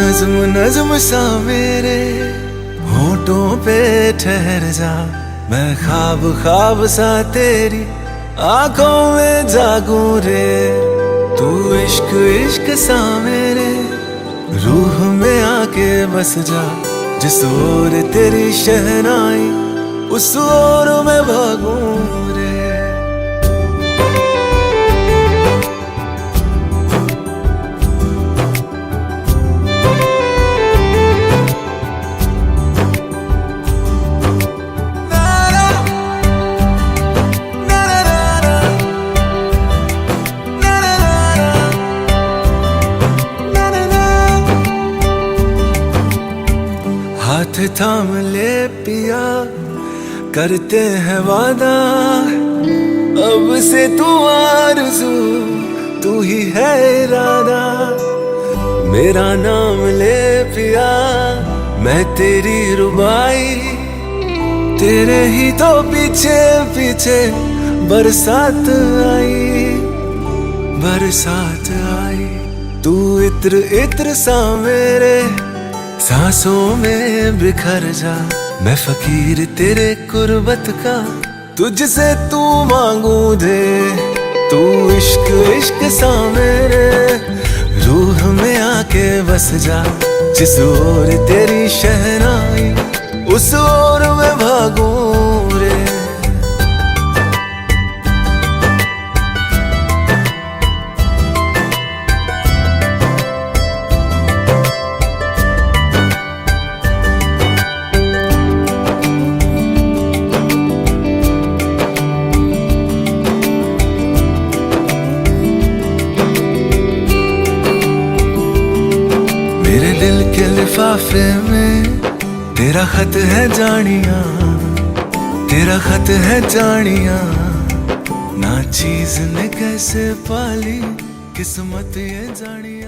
नज्म नज्म सा मेरे होठों पे ठहर जा, मैं ख्वाब ख्वाब सा तेरी आंखों में जागूं रे। तू इश्क इश्क सा मेरे रूह में आके बस जा, जिस ओर तेरी शहनाई उस ओर मैं भागूं रे। हाथ थाम ले पिया, करते हैं वादा, अब से तू आरज़ू तू ही है इरादा। मेरा नाम ले पिया, मैं तेरी रुबाई, तेरे ही तो पीछे पीछे बरसात आई, बरसात आई। तू इत्र इत्र सा मेरे सांसों में बिखर जा, मैं फकीर तेरे कुर्बत का, तुझसे तू मांगू दे। तू इश्क इश्क सा मेरे रूह में आके बस जा, जिस ओर तेरी शहनाई उस ओर मैं भागूं रे। मेरे दिल के लिफाफे में तेरा खत है जानिया, तेरा खत है जानिया। ना चीज ने कैसे पाली किस्मत ये जानिया।